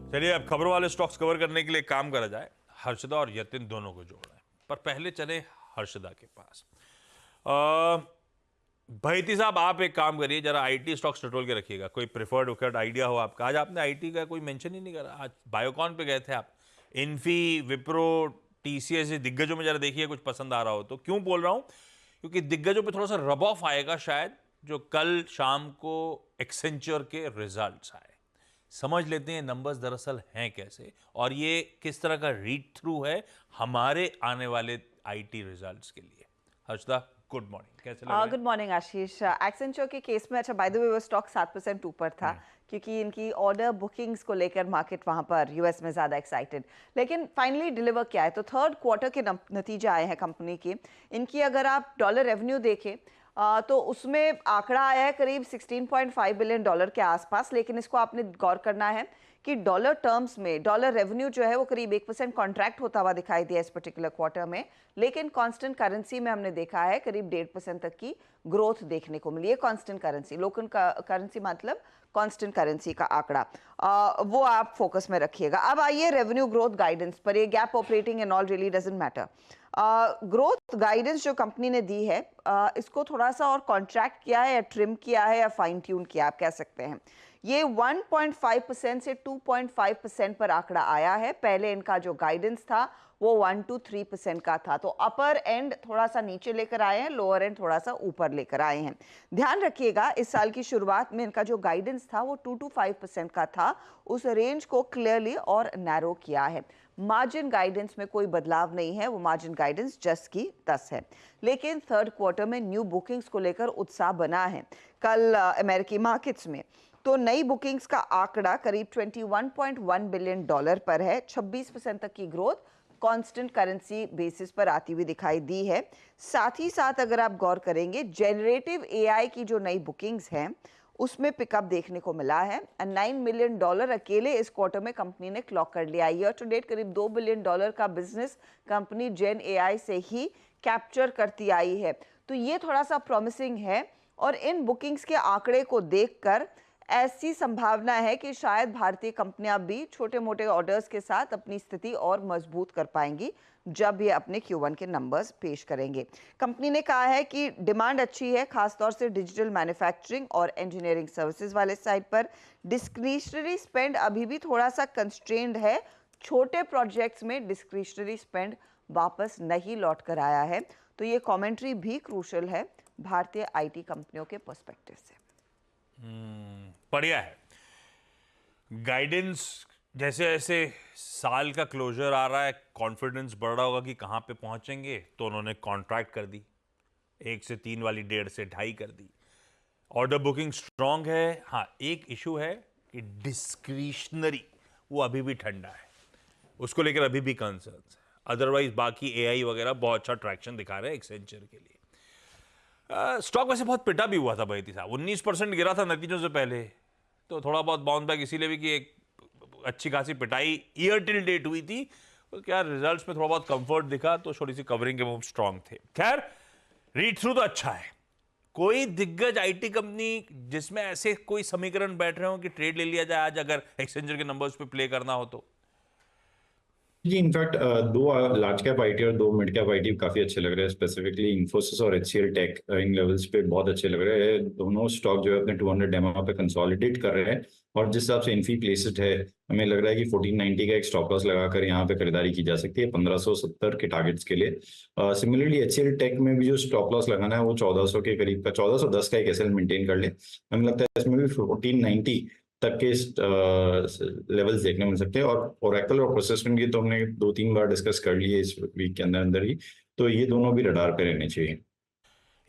चलिए अब खबरों वाले स्टॉक्स कवर करने के लिए काम करा जाए। हर्षदा और यतिन दोनों को जोड़ रहे हैं, पर पहले चले हर्षदा के पास। भाईती साहब, आप एक काम करिए, जरा आईटी स्टॉक्स टटोल के रखिएगा। कोई प्रेफर्ड उकर्ड आइडिया हो आपका। आज आपने आईटी का कोई मेंशन ही नहीं करा। आज बायोकॉन पे गए थे आप। इन्फी, विप्रो, टीसीएस, दिग्गजों में जरा देखिए कुछ पसंद आ रहा हो तो। क्यों बोल रहा हूं? क्योंकि दिग्गजों पे थोड़ा सा रब ऑफ आएगा शायद, जो कल शाम को एक्सेंचर के रिजल्ट्स आए। समझ लेते हैं नंबर्स दरअसल हैं कैसे, और ये किस तरह का रीड थ्रू है हमारे आने वाले आईटी रिजल्ट्स के लिए। हर्षदा, गुड मॉर्निंग, कैसे लग रहा है? गुड मॉर्निंग आशीष। एक्सेंचर के केस में, अच्छा बाय द वे, वो स्टॉक 7% ऊपर था क्योंकि इनकी ऑर्डर बुकिंग्स को लेकर मार्केट वहां पर यूएस में ज़्यादा एक्साइटेड। लेकिन फाइनली डिलीवर क्या है, तो थर्ड क्वार्टर के नतीजे आए हैं कंपनी के। इनकी अगर आप डॉलर रेवेन्यू देखें तो उसमें आंकड़ा आया है करीब $16.5 बिलियन के आसपास। लेकिन इसको आपने गौर करना है कि डॉलर टर्म्स में डॉलर रेवेन्यू जो है वो करीब 1% कॉन्ट्रैक्ट होता हुआ दिखाई दिया इस पर्टिकुलर क्वार्टर में। लेकिन कांस्टेंट करेंसी में हमने देखा है करीब 1.5% तक की ग्रोथ देखने को मिली है। कांस्टेंट करेंसी, लोकल करेंसी मतलब कांस्टेंट करेंसी का आंकड़ा, वो आप फोकस में रखिएगा। अब आइए रेवेन्यू ग्रोथ गाइडेंस पर। ये gap operating and all really doesn't matter. Growth guidance जो कंपनी ने दी है, इसको थोड़ा सा और कॉन्ट्रैक्ट किया है या ट्रिम किया है या फाइन ट्यून किया, आप कह सकते हैं। ये 1.5% से 2.5% पर आंकड़ा आया है। पहले इनका जो गाइडेंस था वो 1 to 3% का था। तो अपर एंड थोड़ा सा नीचे लेकर आए हैं, लोअर एंड थोड़ा सा ऊपर लेकर आए हैं। ध्यान रखिएगा, इस साल की शुरुआत में इनका जो गाइडेंस था वो 2 to 5% का था। उस रेंज को क्लियरली और नैरो किया है। मार्जिन गाइडेंस में कोई बदलाव नहीं है, वो मार्जिन गाइडेंस 10 की 10 है। लेकिन थर्ड क्वार्टर में न्यू बुकिंग्स को लेकर उत्साह बना है। कल अमेरिकी मार्केट्स में तो नई बुकिंग्स का आंकड़ा करीब $21.1 बिलियन पर है। 26% तक की ग्रोथ कांस्टेंट करेंसी बेसिस पर आती हुई दिखाई दी है। साथ ही साथ अगर आप गौर करेंगे, जेनरेटिव एआई की जो नई बुकिंग्स हैं उसमें पिकअप देखने को मिला है। $9 मिलियन अकेले इस क्वार्टर में कंपनी ने क्लॉक कर लिया। ईयर टू डेट करीब $2 बिलियन का बिजनेस कंपनी जेन एआई से ही कैप्चर करती आई है। तो ये थोड़ा सा प्रॉमिसिंग है, और इन बुकिंग्स के आंकड़े को देखकर ऐसी संभावना है कि शायद भारतीय कंपनियां भी छोटे मोटे ऑर्डर्स के साथ अपनी स्थिति और मजबूत कर पाएंगी जब ये अपने Q1 के नंबर्स पेश करेंगे। कंपनी ने कहा है कि डिमांड अच्छी है, खासतौर से डिजिटल मैन्युफैक्चरिंग और इंजीनियरिंग सर्विसेज वाले साइड पर। डिस्क्रिशनरी स्पेंड अभी भी थोड़ा सा कंस्ट्रेंड है। छोटे प्रोजेक्ट्स में डिस्क्रिशनरी स्पेंड वापस नहीं लौट कर आया है। तो ये कमेंट्री भी क्रूशल है भारतीय आईटी कंपनियों के पर्सपेक्टिव से। बढ़िया है। गाइडेंस जैसे जैसे साल का क्लोजर आ रहा है, कॉन्फिडेंस बढ़ रहा होगा कि कहां पे पहुंचेंगे, तो उन्होंने कॉन्ट्रैक्ट कर दी। 1 से 3 वाली 1.5 से 2.5 कर दी। ऑर्डर बुकिंग स्ट्रांग है। हाँ, एक इशू है कि डिस्क्रिशनरी वो अभी भी ठंडा है, उसको लेकर अभी भी कंसर्न्स है। अदरवाइज बाकी एआई वगैरह बहुत अच्छा ट्रैक्शन दिखा रहे हैं एक्सेंचर के लिए। स्टॉक वैसे बहुत पिटा भी हुआ था भाई साहब, 19% गिरा था नतीजों से पहले। तो थोड़ा बहुत बाउंस बैक इसीलिए भी कि एक अच्छी खासी पिटाई ईयर टिल डेट हुई थी, तो क्या रिजल्ट्स में थोड़ा बहुत कंफर्ट दिखा, तो थोड़ी सी कवरिंग के मूव स्ट्रांग थे। खैर, रीड थ्रू तो अच्छा है। कोई दिग्गज आईटी कंपनी जिसमें ऐसे कोई समीकरण बैठ रहे हो कि ट्रेड ले लिया जाए आज, अगर एक्सचेंजर के नंबर्स पे प्ले करना हो तो? जी, इनफैक्ट दो लार्ज कैप आईटी और दो मिड कैप आईटी काफी अच्छे लग रहे हैं। स्पेसिफिकली इंफोसिस और एचसीएल टेक इन लेवल्स पे बहुत अच्छे लग रहे हैं। दोनों स्टॉक जो है अपने 200 डेमो पे कंसोलिडेट कर रहे हैं, और जिस हिसाब से इन्फी प्लेस्ड है, हमें लग रहा है कि 1490 का एक स्टॉप लॉस लगाकर यहाँ पे खरीदारी की जा सकती है 1570 के टारगेट्स के लिए। सिमिलरली एचसीएल टेक में भी जो स्टॉप लॉस लगाना है वो 1400 के करीब का, 1410 का एक एसएल मेंटेन कर ले। हमें लगता है इसमें भी 1490 तक के लेवल्स देखने मिल सकते हैं। और ओरेकल और प्रोसेसमेंट की तो हमने 2-3 बार डिस्कस कर लिए इस वीक के अंदर अंदर ही, तो ये दोनों भी रडार पे रहने चाहिए।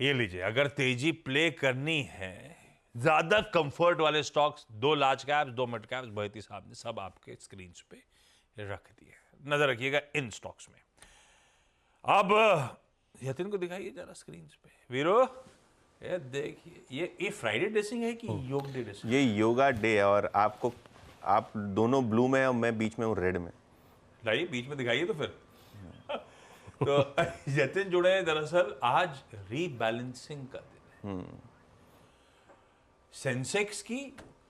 ये लीजिए, अगर तेजी प्ले करनी है, ज्यादा कंफर्ट वाले stocks, 2 large caps 2 mid caps बहती साहब ने सब आपके स्क्रीन पे रख दिए। नजर रखिएगा इन स्टॉक्स में। अब यतिन को दिखाइए जरा स्क्रीन पे। वीरो, ये देखिए, ये फ्राइडे ड्रेसिंग है कि योग डे ड्रेसिंग? ये योगा डे है, और आप दोनों ब्लू में और मैं बीच में हूँ रेड में। लाइए बीच में दिखाइए तो फिर। तो यतिन जुड़े हैं, दरअसल आज रीबैलेंसिंग का दिन है सेंसेक्स की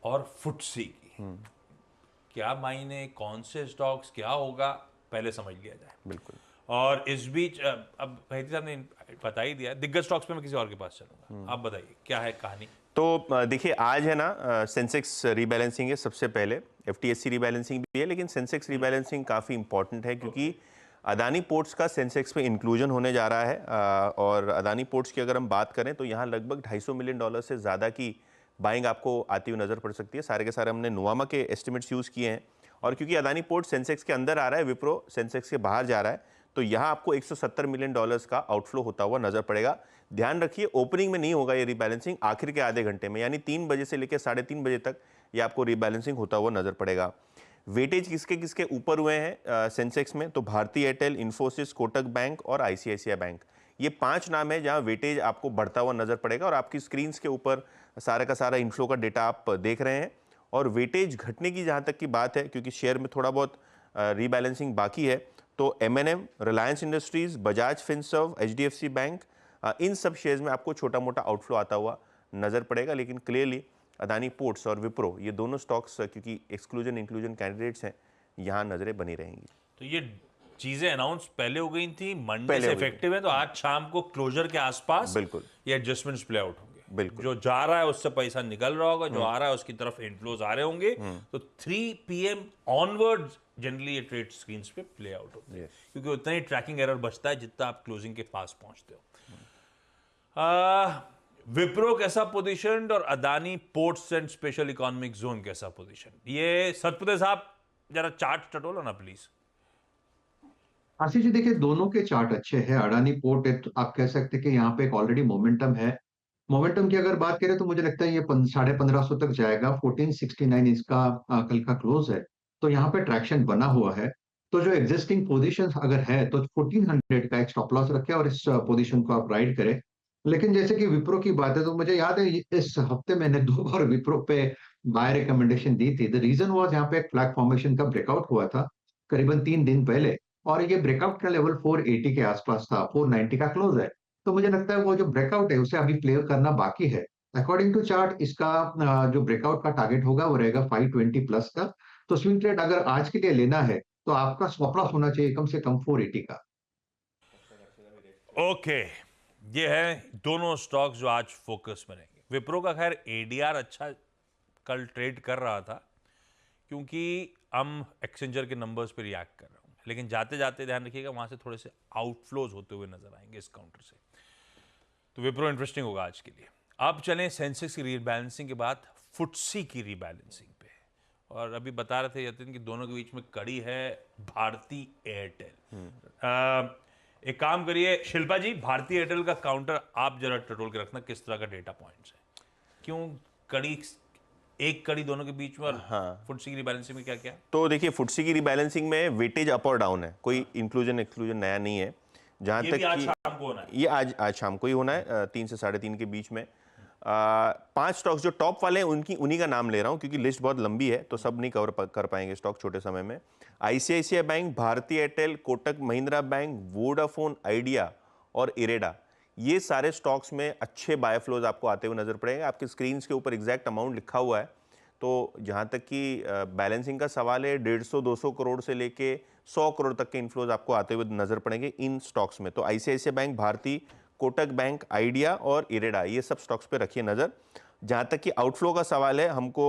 और फुटसी की। क्या मायने, कौन से स्टॉक्स, क्या होगा, पहले समझ लिया जाए। बिल्कुल। और इस बीच अब भाई साहब ने बता ही दिया, दिग्गज स्टॉक्स पे मैं किसी और के पास चलूंगा, आप बताइए क्या है कहानी। तो देखिए आज है ना, सेंसेक्स रीबैलेंसिंग है सबसे पहले, एफटीएससी रीबैलेंसिंग भी है, लेकिन सेंसेक्स रीबैलेंसिंग काफ़ी इंपॉर्टेंट है क्योंकि अदानी पोर्ट्स का सेंसेक्स में इंक्लूजन होने जा रहा है। और अदानी पोर्ट्स की अगर हम बात करें तो यहाँ लगभग $250 मिलियन से ज़्यादा की बाइंग आपको आती हुई नज़र पड़ सकती है। सारे के सारे हमने नुवामा के एस्टिमेट्स यूज़ किए हैं, और क्योंकि अदानी पोर्ट सेंसेक्स के अंदर आ रहा है, विप्रो सेंसेक्स के बाहर जा रहा है, तो यहाँ आपको $170 मिलियन का आउटफ्लो होता हुआ नजर पड़ेगा। ध्यान रखिए ओपनिंग में नहीं होगा ये रीबैलेंसिंग, आखिर के आधे घंटे में, यानी 3 बजे से लेकर 3:30 बजे तक ये आपको रीबैलेंसिंग होता हुआ नजर पड़ेगा। वेटेज किसके किसके ऊपर हुए हैं सेंसेक्स में, तो भारती एयरटेल, इन्फोसिस, कोटक बैंक और आईसीआईसीआई बैंक, ये 5 नाम है जहां वेटेज आपको बढ़ता हुआ नजर पड़ेगा। और आपकी स्क्रीन के ऊपर सारा का सारा इनफ्लो का डेटा आप देख रहे हैं। और वेटेज घटने की जहां तक की बात है, क्योंकि शेयर में थोड़ा बहुत रीबैलेंसिंग बाकी है, तो M N M, Reliance Industries, Bajaj Finserv, HDFC bank, इन सब शेयर्स में आपको छोटा मोटा आउटफ्लो आता हुआ नजर पड़ेगा। लेकिन क्लियरली अदानी पोर्ट्स और विप्रो, ये दोनों स्टॉक्स क्योंकि एक्सक्लूजन इंक्लूजन कैंडिडेट्स हैं, यहाँ नजरें बनी रहेंगी। तो ये चीजें अनाउंस पहले हो गई थी, मंडे पहले से हो गई इफेक्टिव है, तो आज शाम को क्लोजर के आसपास बिल्कुल ये एडजस्टमेंट्स प्ले आउट होंगे। बिल्कुल। जो जा रहा है उससे पैसा निकल रहा होगा, जो आ रहा है उसकी तरफ इनफ्लोज आ रहे होंगे, तो 3 PM ऑनवर्ड जनरली ये ट्रेड स्क्रीन्स पे प्ले आउट होते हैं, क्योंकि उतना ही ट्रैकिंग एरर बचता है जितना आप क्लोजिंग के पास पहुंचते हो। विप्रो कैसा पोजीशन और Adani ports and special economic zone कैसा पोजीशन, ये सतपुते साहब जरा चार्ट टटोलो ना प्लीज। आशीष जी देखिए, दोनों के चार्ट अच्छे हैं। अडानी पोर्ट है, तो आप कह सकते हैं कि यहाँ पे एक ऑलरेडी मोमेंटम है। मोमेंटम की अगर बात करें तो मुझे लगता है ये 1550 तक जाएगा। 1469 इसका कल का क्लोज है, तो यहाँ पे ट्रैक्शन बना हुआ है। तो जो एग्जिस्टिंग पोजीशन अगर है तो 1400 का एक स्टॉप लॉस रखे और इस पोजीशन को आप राइड करें। लेकिन जैसे कि विप्रो की बात है, तो मुझे याद है इस हफ्ते मैंने 2 बार विप्रो पे बाय रिकमेंडेशन दी थी। द रीजन वाज यहाँ पे एक फ्लैग फॉर्मेशन का ब्रेकआउट हुआ था करीबन 3 दिन पहले, और ये ब्रेकआउट का लेवल 480 के आसपास था। 490 का क्लोज है, तो मुझे लगता है वो जो ब्रेकआउट है उसे अभी प्ले करना बाकी है। अकॉर्डिंग टू चार्ट इसका जो ब्रेकआउट का टारगेट होगा वो रहेगा 520 प्लस का। तो स्विंग ट्रेड अगर आज के लिए लेना है तो आपका स्टॉप लॉस होना चाहिए कम से कम 480 का। ओके, ये है दोनों स्टॉक्स जो आज फोकस में रहेंगे। विप्रो का खैर एडीआर अच्छा कल ट्रेड कर रहा था, क्योंकि हम एक्सचेंजर के नंबर्स पे रिएक्ट कर रहे हूँ, लेकिन जाते जाते ध्यान रखिएगा वहां से थोड़े से आउटफ्लोज होते हुए नजर आएंगे इस काउंटर से, तो विप्रो इंटरेस्टिंग होगा आज के लिए। अब चलें सेंसेक्स की रीबैलेंसिंग के बाद फुटसी की रीबैलेंसिंग पे, और अभी बता रहे थे यतिन कि दोनों के बीच में कड़ी है भारती एयरटेल। एक काम करिए शिल्पा जी, भारती एयरटेल का काउंटर आप जरा टटोल के रखना, किस तरह का डेटा पॉइंट्स है, क्यों कड़ी, एक कड़ी दोनों के बीच में, और फुटसी की रीबैलेंसिंग में क्या क्या। तो देखिए फुटसी की रीबैलेंसिंग में वेटेज अप और डाउन है, कोई इंक्लूजन एक्सक्लूजन नया नहीं है। जहां तक आज कि शाम को होना है, ये आज शाम को ही होना है, 3 से 3:30 के बीच में। 5 स्टॉक्स जो टॉप वाले हैं उन्हीं का नाम ले रहा हूं, क्योंकि लिस्ट बहुत लंबी है तो सब नहीं कवर कर पाएंगे स्टॉक छोटे समय में। ICICI bank, Bharti Airtel, Kotak Mahindra bank, Vodafone Idea और इरेडा, ये सारे स्टॉक्स में अच्छे बाय फ्लोज आपको आते हुए नजर पड़ेंगे। आपके स्क्रीन के ऊपर एग्जैक्ट अमाउंट लिखा हुआ है। तो जहां तक कि बैलेंसिंग का सवाल है, 150-200 करोड़ से लेके 100 करोड़ तक के इनफ्लोज आपको आते हुए नजर पड़ेंगे इन स्टॉक्स में। तो ICICI bank, Bharti, Kotak bank, Idea और इरेडा, ये सब स्टॉक्स पे रखिए नजर। जहां तक कि आउटफ्लो का सवाल है, हमको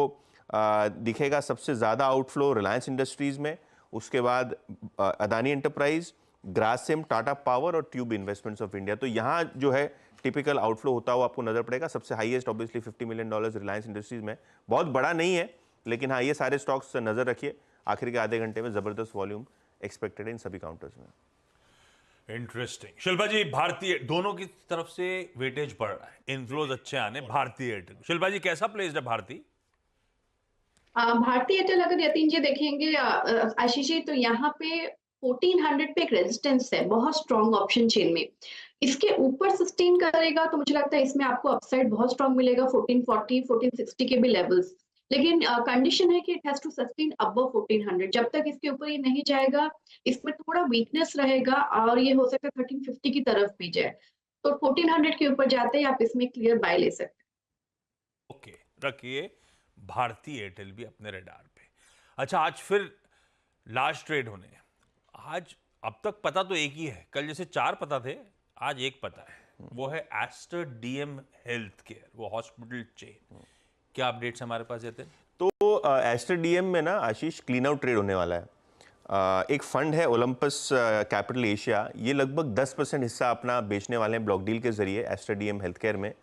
दिखेगा सबसे ज्यादा आउटफ्लो रिलायंस इंडस्ट्रीज में, उसके बाद अदानी एंटरप्राइज, ग्रासिम, टाटा पावर और ट्यूब इन्वेस्टमेंट्स ऑफ इंडिया। तो यहाँ जो है टिपिकल आउटफ्लो होता हुआ आपको नजर पड़ेगा। सबसे highest obviously $50 million Reliance industries में, बहुत बड़ा नहीं है, लेकिन हाँ ये सारे स्टॉक्स नजर रखिए। आखिर के आधे घंटे में जबरदस्त वॉल्यूम एक्सपेक्टेड है इन सभी काउंटर्स में। इंटरेस्टिंग। शिल्पा जी, भारतीय दोनों की तरफ से वेटेज बढ़ रहा है, इनफ्लोज अच्छे आने भारतीय एयरटेल। शिल्पा जी कैसा प्लेस्ड है भारती? भारतीय एयरटेल अगर यतीन जी देखेंगे आशीष जी, तो यहाँ पे 1400 पे एक रेजिस्टेंस है बहुत स्ट्रॉन्ग ऑप्शन चेन में। इसके ऊपर सस्टेन करेगा तो मुझे लगता है इसमें आपको अपसाइड बहुत स्ट्रॉन्ग मिलेगा, 1440 1460 के भी लेवल्स। लेकिन कंडीशन है कि it has to sustain above 1400। जब तक इसके ऊपर ये नहीं जाएगा इसमें थोड़ा वीकनेस रहेगा और ये हो सकता है 1350 की तरफ भी जाए। तो 1400 के ऊपर जाते ही आप इसमें क्लियर बाय ले सकते हैं। ओके, रखिए भारती एयरटेल भी अपने रडार पे। अच्छा, आज फिर लार्ज ट्रेड होने हैं। आज अब तक पता तो एक ही है, कल जैसे 4 पता थे, आज एक पता है, वो है एस्टर डीएम हेल्थ केयर, वो हॉस्पिटल चेन। क्या अपडेट्स हमारे पास जतिन? तो एस्टर डीएम में ना आशीष क्लीन आउट ट्रेड होने वाला है। एक फंड है ओलंपस कैपिटल एशिया, ये लगभग 10% हिस्सा अपना बेचने वाले हैं ब्लॉक डील के जरिए एस्टर डीएम हेल्थ केयर में,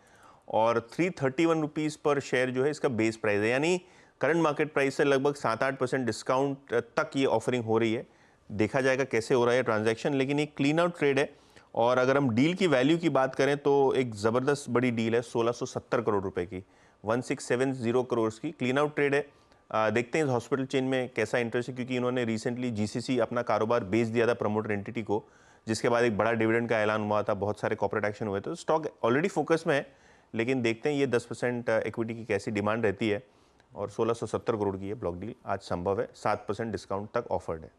और 331 रुपीज़ पर शेयर जो है इसका बेस प्राइस है, यानी करंट मार्केट प्राइस से लगभग 7-8% डिस्काउंट तक ये ऑफरिंग हो रही है। देखा जाएगा कैसे हो रहा है ट्रांजैक्शन, लेकिन ये क्लीन आउट ट्रेड है। और अगर हम डील की वैल्यू की बात करें तो एक ज़बरदस्त बड़ी डील है, 1670 करोड़ रुपए की, 1670 करोड़ की क्लीन आउट ट्रेड है। देखते हैं इस हॉस्पिटल चेन में कैसा इंटरेस्ट है, क्योंकि इन्होंने रिसेंटली जीसीसी अपना कारोबार बेच दिया था प्रमोटर एंटिटी को, जिसके बाद एक बड़ा डिविडेंड का ऐलान हुआ था, बहुत सारे कॉर्पोरेट एक्शन हुए थे, तो स्टॉक ऑलरेडी फोकस में है। लेकिन देखते हैं ये 10% इक्विटी की कैसी डिमांड रहती है, और 1670 करोड़ की है ब्लॉक डील, आज संभव है, 7% डिस्काउंट तक ऑफर्ड है।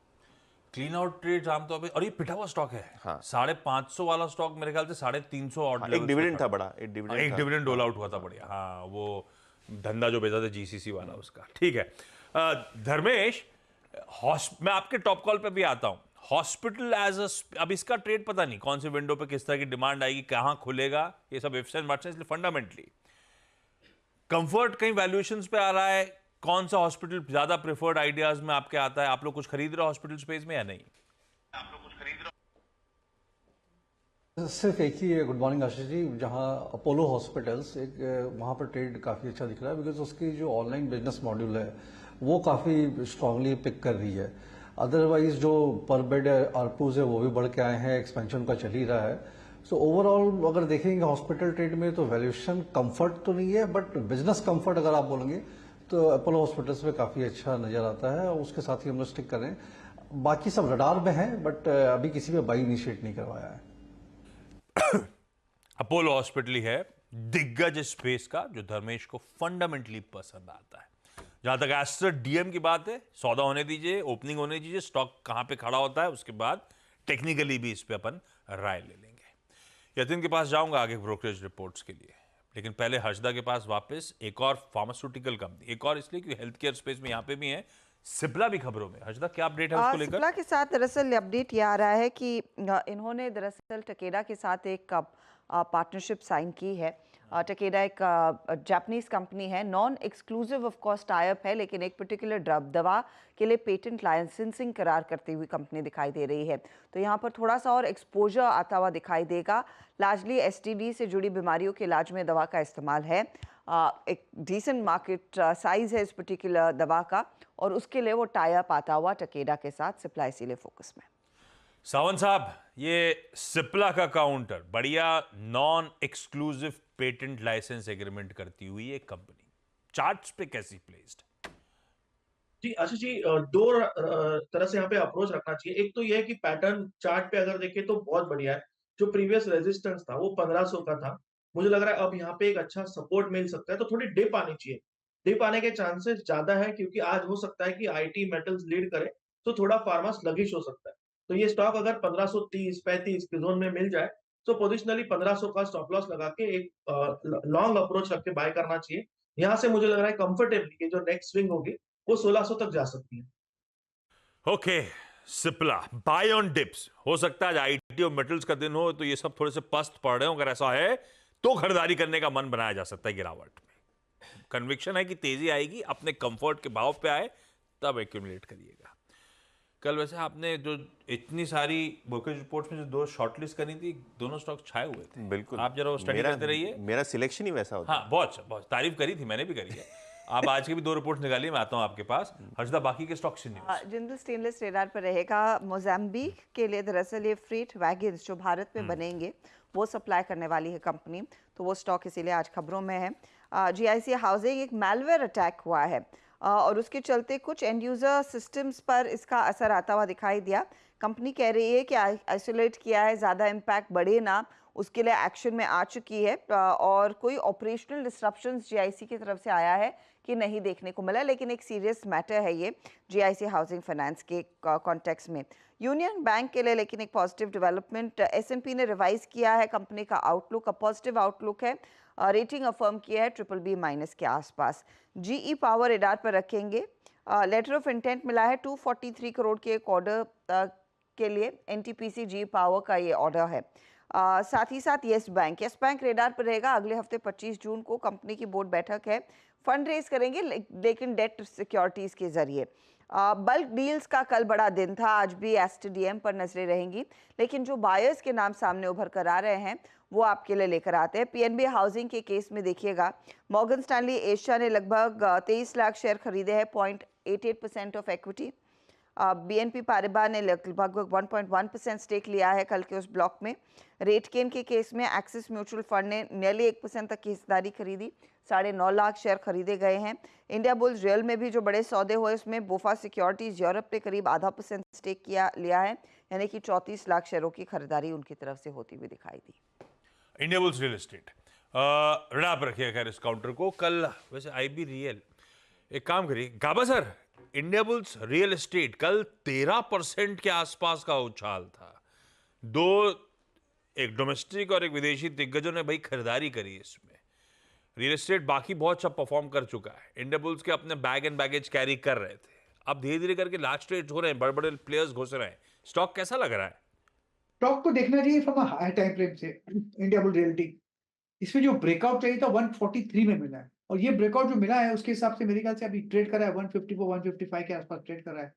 क्लीन आउट ट्रेड आमतौर पे, और ये पिटा हुआ स्टॉक है। हाँ। 550 वाला स्टॉक मेरे ख्याल से 350 और एक डिविडेंड था बड़ा, एक डिविडेंड डोल आउट हुआ था, बढ़िया। हाँ, वो धंधा जो बेचा था जीसीसी वाला उसका, ठीक है। धर्मेश, मैं आपके टॉप कॉल पे भी आता हूं। हॉस्पिटल एज अ, अब इसका ट्रेड पता नहीं कौन सी विंडो पे किस तरह की डिमांड आएगी, कहां खुलेगा, ये सब इफ्स एंड बट्स हैं, इसलिए फंडामेंटली कंफर्ट कहीं वैल्यूएशंस पे आ रहा है। कौन सा हॉस्पिटल ज्यादा प्रेफर्ड आइडियाज में आपके आता है? आप लोग कुछ खरीद रहे हो हॉस्पिटल स्पेस में या नहीं? सिर्फ एक ही है, गुड मॉर्निंग आशीष जी, जहां अपोलो हॉस्पिटल्स एक वहां पर ट्रेड काफ़ी अच्छा दिख रहा है, बिकॉज उसकी जो ऑनलाइन बिजनेस मॉड्यूल है वो काफ़ी स्ट्रांगली पिक कर रही है। अदरवाइज जो पर बेड आरपूज है वो भी बढ़ के आए हैं, एक्सपेंशन का चल ही रहा है। सो ओवरऑल अगर देखेंगे हॉस्पिटल ट्रेड में तो वैल्यूएशन कंफर्ट तो नहीं है, बट बिजनेस कंफर्ट अगर आप बोलेंगे तो अपोलो हॉस्पिटल्स में काफ़ी अच्छा नज़र आता है, और उसके साथ ही हम लोग स्टिक कर रहे हैं। बाकी सब रडार में है, बट अभी किसी पे बाई इनिशिएट नहीं करवाया है। अपोलो हॉस्पिटल ही है दिग्गज स्पेस का जो धर्मेश को फंडामेंटली पसंद आता है। जहां तक एस्टर डीएम की बात है, सौदा होने दीजिए, ओपनिंग होने दीजिए, स्टॉक कहां पे खड़ा होता है उसके बाद टेक्निकली भी इस पे अपन राय ले लेंगे। यतिन के पास जाऊंगा आगे ब्रोकरेज रिपोर्ट्स के लिए, लेकिन पहले हर्षदा के पास वापस एक और फार्मास्यूटिकल कंपनी, एक और इसलिए क्योंकि हेल्थ केयर स्पेस में यहां पे भी है, सिप्ला भी खबरों में। हर्षदा, क्या अपडेट है उसको लेकर? सिप्ला के साथ दरअसल अपडेट ये आ रहा है कि इन्होंने दरअसल टकेडा के साथ एक पार्टनरशिप साइन की है। टकेडा एक जापानीज कंपनी है, non exclusive of course type है, लेकिन एक पर्टिकुलर दवा के लिए पेटेंट लाइसेंसिंग करार करती हुई कंपनी दिखाई दे रही है। तो यहाँ पर थोड़ा सा और एक्सपोजर आता हुआ दिखाई देगा। लार्जली एसटीडी से जुड़ी बीमारियों के इलाज में दवा का इस्तेमाल है। एक डिसेंट मार्केट साइज है इस पर्टिकुलर दवा का, और उसके लिए वो टाई अप आता हुआ टकेडा के साथ, सिप्ला इसीलिए फोकस में। सावंत साहब, ये सिप्ला का काउंटर, बढ़िया non exclusive patent license agreement करती हुई एक कंपनी, चार्ट्स पे कैसी प्लेस्ड? जी आशीष जी, दो तरह से यहाँ पे अप्रोच रखना चाहिए। एक तो ये है कि पैटर्न चार्ट पे अगर देखें तो बहुत बढ़िया है। जो प्रीवियस रेजिस्टेंस था वो 1500 का था, मुझे लग रहा है अब यहाँ पे एक अच्छा सपोर्ट मिल सकता है, तो थोड़ी डिप आनी चाहिए। डिप आने के चांसेस ज्यादा है, क्योंकि आज हो सकता है कि आईटी मेटल्स लीड करे, तो थोड़ा फार्मा स्लगिश हो सकता है। तो ये स्टॉक अगर 1530-35 के जोन में मिल जाए तो पोजिशनली 1500 का स्टॉप लॉस लगा के एक लॉन्ग अप्रोच रख के बाय करना चाहिए। यहाँ से मुझे लग रहा है कंफर्टेबली कि जो नेक्स्ट स्विंग होगी वो 1600 तक जा सकती है। Okay, Cipla buy on dips. हो सकता है आज आईटी और मेटल्स का दिन हो तो ये सब थोड़े से पस्त पड़ रहे हो, अगर ऐसा है तो खरीदारी करने का मन बनाया जा सकता है गिरावट में। कन्विक्शन है कि तेजी आएगी, अपने कंफर्ट के भाव पे आए तब एक्यूमुलेट करिएगा। कल वैसे आपने जो इतनी सारी ब्रोकरेज रिपोर्ट्स में जो 2 शॉर्टलिस्ट करी थी, दोनों स्टॉक छाए हुए थे। बिल्कुल, आप जरा वो स्टडी करते रहिए। मेरा सिलेक्शन ही वैसा होता है। हाँ, बहुत बहुत तारीफ करी थी, मैंने भी करी है। आप आज की भी 2 रिपोर्ट्स निकालिए, मैं आता हूं आपके पास। हर्षदा, बाकी के स्टॉक्स से न्यूज़। जिंदल स्टेनलेस रेडार पर रहेगा। मोजाम्बिक के लिए दरअसल ये फ्रेट वैगन्स जो भारत में बनेंगे वो सप्लाई करने वाली है कंपनी, तो वो स्टॉक इसीलिए आज खबरों में है। जीआईसी हाउसिंग, एक मैलवेयर अटैक हुआ है और उसके चलते कुछ एंड यूज़र सिस्टम्स पर इसका असर आता हुआ दिखाई दिया। कंपनी कह रही है कि आइसोलेट किया है, ज़्यादा इम्पैक्ट बढ़े ना, उसके लिए एक्शन में आ चुकी है, और कोई ऑपरेशनल डिस्ट्रप्शंस जीआईसी की तरफ से आया है कि नहीं देखने को मिला, लेकिन एक सीरियस मैटर है ये जीआईसी हाउसिंग फाइनेंस के कॉन्टेक्स्ट में। यूनियन बैंक के लिए लेकिन एक पॉजिटिव डेवलपमेंट, एस&पी ने रिवाइज किया है कंपनी का आउटलुक, पॉजिटिव आउटलुक है, रेटिंग अफर्म किया है BBB- के आसपास। जीई पावर रेडार पर रखेंगे। लेटर ऑफ इंटेंट मिला है 243 करोड़ के एक ऑर्डर के लिए। एनटीपीसी जी पावर का ये ऑर्डर है। साथ ही साथ यस बैंक रेडार पर रहेगा। अगले हफ्ते 25 जून को कंपनी की बोर्ड बैठक है। फंड रेज करेंगे लेकिन डेट सिक्योरिटीज के जरिए। बल्क डील्स का कल बड़ा दिन था। आज भी एसटीडीएम पर नजरें रहेंगी, लेकिन जो बायर्स के नाम सामने उभर कर आ रहे हैं वो आपके लिए लेकर आते हैं। पीएनबी हाउसिंग के केस में देखिएगा, मॉर्गन स्टैनली एशिया ने लगभग 23 लाख शेयर खरीदे हैं, 0.88% ऑफ इक्विटी। बीएनपी पारिबा ने लगभग 1.1% स्टेक लिया है कल के उस ब्लॉक में। रेटकेन के केस में एक्सिस म्यूचुअल फंड ने नियरली 1% तक की हिस्सेदारी खरीदी, 9.5 लाख शेयर खरीदे गए हैं। इंडिया बुल्स रियल में भी जो बड़े सौदे हुए उसमें बोफा सिक्योरिटीज यूरोप ने करीब 0.5% स्टेक लिया है, यानी कि 34 लाख शेयरों की खरीदारी उनकी तरफ से होती हुई दिखाई दी। इंडिया बुल्स रियल एस्टेट रड़ा पर रखिएगा खैर इस काउंटर को। कल वैसे आईबी रियल एक काम करिए Gaba sir, India bulls real estate कल 13% के आसपास का उछाल था। एक डोमेस्टिक और एक विदेशी दिग्गजों ने भाई खरीदारी करी इसमें। रियल एस्टेट बाकी बहुत अच्छा परफॉर्म कर चुका है। इंडिया बुल्स के अपने बैग एंड बैगेज कैरी कर रहे थे, अब धीरे धीरे करके लार्ज ट्रेड्स हो रहे हैं, बड़े बड़े प्लेयर्स घुस रहे हैं। स्टॉक कैसा लग रहा है? स्टॉक को देखना चाहिए from a high time frame से। इंडिया बुल रियल्टी इसमें जो ब्रेकआउट चाहिए था 143 में मिला है, और ये ब्रेकआउट जो मिला है उसके हिसाब से मेरे ख्याल से अभी ट्रेड कर रहा है 154 155 के आसपास ट्रेड कर रहा है।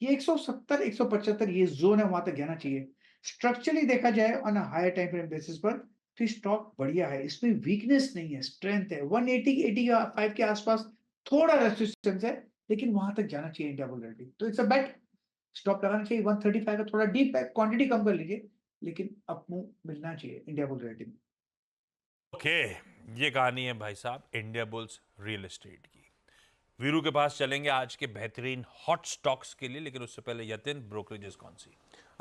ये 170 175 ये जोन है, वहां तक जाना चाहिए। स्ट्रक्चरली देखा जाए on a higher time frame basis पर तो स्टॉक बढ़िया है, इसमें वीकनेस नहीं है, स्ट्रेंथ है। 180 85 के आसपास थोड़ा रेजिस्टेंस है, लेकिन वहां तक जाना चाहिए इंडिया बुल रियल्टी। तो इट्स अ बेट, स्टॉप लगाना चाहिए। 135 का थोड़ा डीप है, क्वांटिटी कम कर लीजिए, लेकिन अप मूव मिलना चाहिए इंडिया बुल रियल्टी में। ओके, ये कहानी है भाई साहब इंडिया बुल्स रियल एस्टेट की। वीरू के पास चलेंगे आज के बेहतरीन हॉट स्टॉक्स के लिए, लेकिन उससे पहले यतिन, ब्रोकरेजेस कौन सी?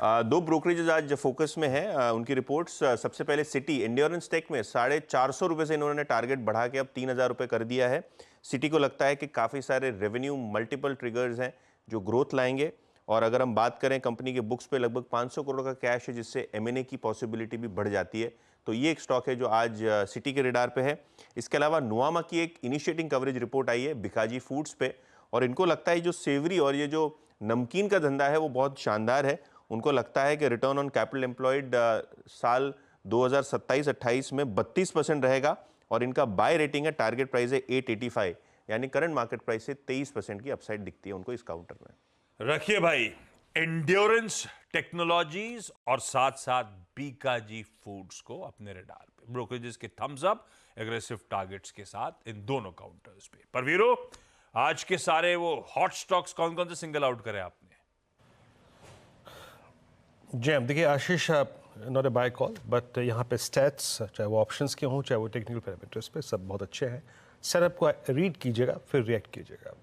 दो ब्रोकरेजेस आज फोकस में है, उनकी रिपोर्ट्स। सबसे पहले सिटी एंड्योरेंस टेक में 450 रुपये से इन्होंने टारगेट बढ़ा के अब 3000 रुपये कर दिया है। सिटी को लगता है कि काफ़ी सारे रेवेन्यू मल्टीपल ट्रिगर्स हैं जो ग्रोथ लाएंगे, और अगर हम बात करें कंपनी के बुक्स पे लगभग 500 करोड़ का कैश है, जिससे M&A की पॉसिबिलिटी भी बढ़ जाती है। तो ये एक स्टॉक है जो आज सिटी के रेडार पे है। इसके अलावा नुआमा की एक इनिशिएटिंग कवरेज रिपोर्ट आई है भिखाजी फूड्स पे, और इनको लगता है जो सेवरी और ये जो नमकीन का धंधा है वो बहुत शानदार है। उनको लगता है कि रिटर्न ऑन कैपिटल एम्प्लॉयड साल 2027-28 में 32% रहेगा, और इनका बाय रेटिंग है, टारगेट प्राइस है 885, यानी करंट मार्केट प्राइस से 23% की अपसाइड दिखती है उनको इस काउंटर में। रखिए भाई एंड्योरेंस टेक्नोलॉजीज और साथ साथ बीकाजी फूड्स को अपने रडार पे। ब्रोकरेजेस के थम्स अप एग्रेसिव टारगेट्स के साथ इन दोनों काउंटर्स पे। पर वीरो, आज के सारे वो हॉट स्टॉक्स कौन कौन से सिंगल आउट करे आपने? जी देखिए Ashish, not a buy call, but यहाँ पे स्टैट्स चाहे वो ऑप्शंस के हों चाहे वो टेक्निकल पैरामीटर्स पे सब बहुत अच्छे हैं। सेटअप को रीड कीजिएगा फिर रिएक्ट कीजिएगा।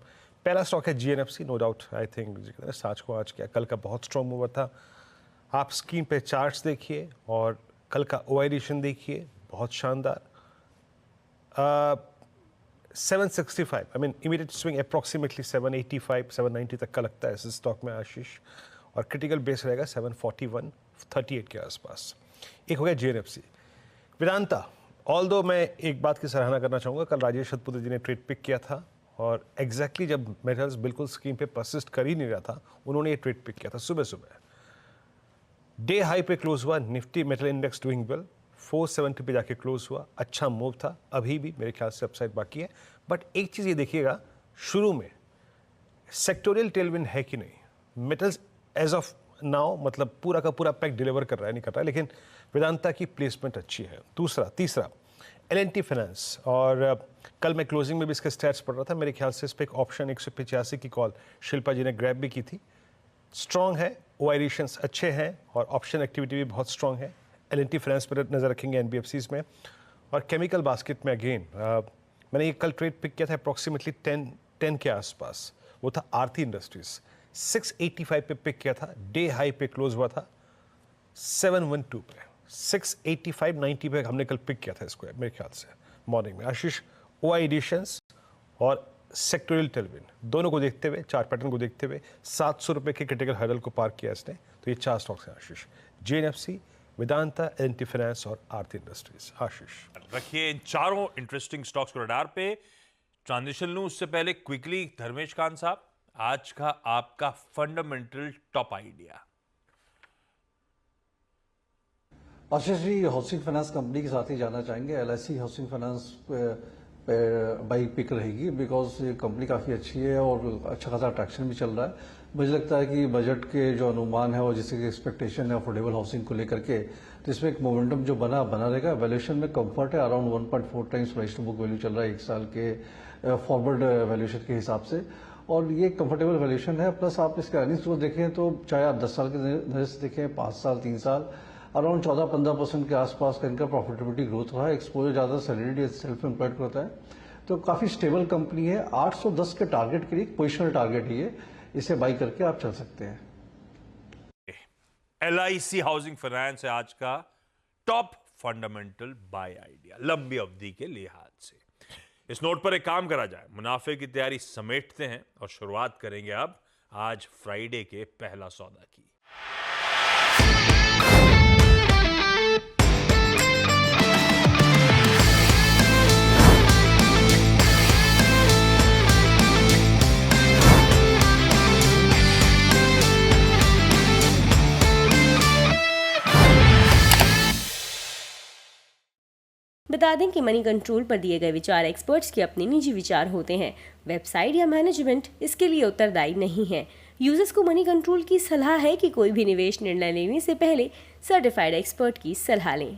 पहला स्टॉक है GNFC, no doubt. I think साज को आज क्या, कल का बहुत स्ट्रॉन्ग मूवर था। आप स्क्रीन पे चार्ट्स देखिए और कल का ओआईडिशन देखिए, बहुत शानदार। 765, I mean immediate swing approximately 785 790 तक का लगता है इस स्टॉक में आशीष, और क्रिटिकल बेस रहेगा 741 38 के आसपास। एक हो गया जीएनएफसी। वेदांता, ऑल्दो मैं एक बात की सराहना करना चाहूँगा, कल राजेश सतपुते जी ने ट्रेड पिक किया था, और एग्जैक्टली जब मेटल्स बिल्कुल स्क्रीन पे परसिस्ट कर ही नहीं रहा था, उन्होंने ये ट्रेड पिक किया था सुबह सुबह। डे हाई पे क्लोज हुआ, Nifty metal index doing well, 470 पे जाके क्लोज हुआ, अच्छा मूव था। अभी भी मेरे ख्याल से अपसाइड बाकी है, बट एक चीज़ ये देखिएगा, शुरू में सेक्टोरियल टेलविंड है कि नहीं। मेटल्स एज ऑफ नाउ मतलब पूरा का पूरा पैक डिलीवर कर रहा है, नहीं कर रहा है, लेकिन वेदांता की प्लेसमेंट अच्छी है। तीसरा L&T फाइनेंस, और कल मैं क्लोजिंग में भी इसके स्टैट्स पढ़ रहा था, मेरे ख्याल से इस पर एक ऑप्शन 185 की कॉल शिल्पा जी ने ग्रैब भी की थी। स्ट्रॉन्ग है, ओआईडिशंस अच्छे हैं, और ऑप्शन एक्टिविटी भी बहुत स्ट्रॉन्ग है। L&T फाइनेंस पर नज़र रखेंगे NBFCs में। और केमिकल बास्केट में अगेन मैंने ये कल ट्रेड पिक किया था अप्रॉक्सीमेटली 10 के आसपास, वो था आरती इंडस्ट्रीज। 685 पे पिक किया था, डे हाई पे क्लोज हुआ था 712 पे। 685-90 पे हमने कल पिक किया था इसको मेरे ख्याल से मॉर्निंग में। आशीष, ओआई एडिशंस और सेक्टोरियल टेलविंड दोनों को देखते हुए, चार्ट पैटर्न को देखते हुए 700 रुपये के क्रिटिकल हर्डल को पार किया इसने। तो ये 4 स्टॉक्स हैं आशीष, जीएनएफसी, वेदांता, L&T फाइनेंस और आरती इंडस्ट्रीज। आशीष, रखिए इन चारों इंटरेस्टिंग स्टॉक्स को रडार पे। ट्रांजिशन लूं उससे पहले क्विकली, धर्मेश कांत साहब आज का आपका fundamental top idea. Ashish ji housing finance company के साथ ही जाना चाहेंगे। LIC housing finance buy pick रहेगी बिकॉज ये कंपनी काफ़ी अच्छी है और अच्छा खासा अट्रैक्शन भी चल रहा है। मुझे लगता है कि बजट के जो अनुमान है और जिससे कि एक्सपेक्टेशन है अफोर्डेबल हाउसिंग को लेकर के, जिसमें एक मोमेंटम जो बना रहेगा। वैल्यूएशन में कंफर्ट है, around 1.4 times price to book value चल रहा है 1 साल के फॉरवर्ड वैल्यूएशन के हिसाब से, और ये कंफर्टेबल वैल्यूएशन है। प्लस आप इसके अर्निंग्स को देखें तो चाहे आप 10 साल के नजर से देखें, 5 साल, 3 साल, अराउंड 14-15% के आसपास का इनका प्रॉफिटेबिलिटी ग्रोथ रहा है। एक्सपोजर ज़्यादा सैलरीड सेल्फ एम्प्लॉयड होता है, तो काफ़ी स्टेबल कंपनी है। 810 के टारगेट के लिए पोजिशनल टारगेट ही है, इसे बाई करके आप चल सकते हैं। LIC हाउसिंग फाइनेंस है आज का टॉप फंडामेंटल बाय आइडिया लंबी अवधि के लिहाज से। इस नोट पर एक काम करा जाए, मुनाफे की तैयारी समेटते हैं और शुरुआत करेंगे अब आज फ्राइडे के पहला सौदा की। बता दें कि मनी कंट्रोल पर दिए गए विचार एक्सपर्ट्स के अपने निजी विचार होते हैं। वेबसाइट या मैनेजमेंट इसके लिए उत्तरदायी नहीं है। यूजर्स को मनी कंट्रोल की सलाह है कि कोई भी निवेश निर्णय लेने से पहले सर्टिफाइड एक्सपर्ट की सलाह लें।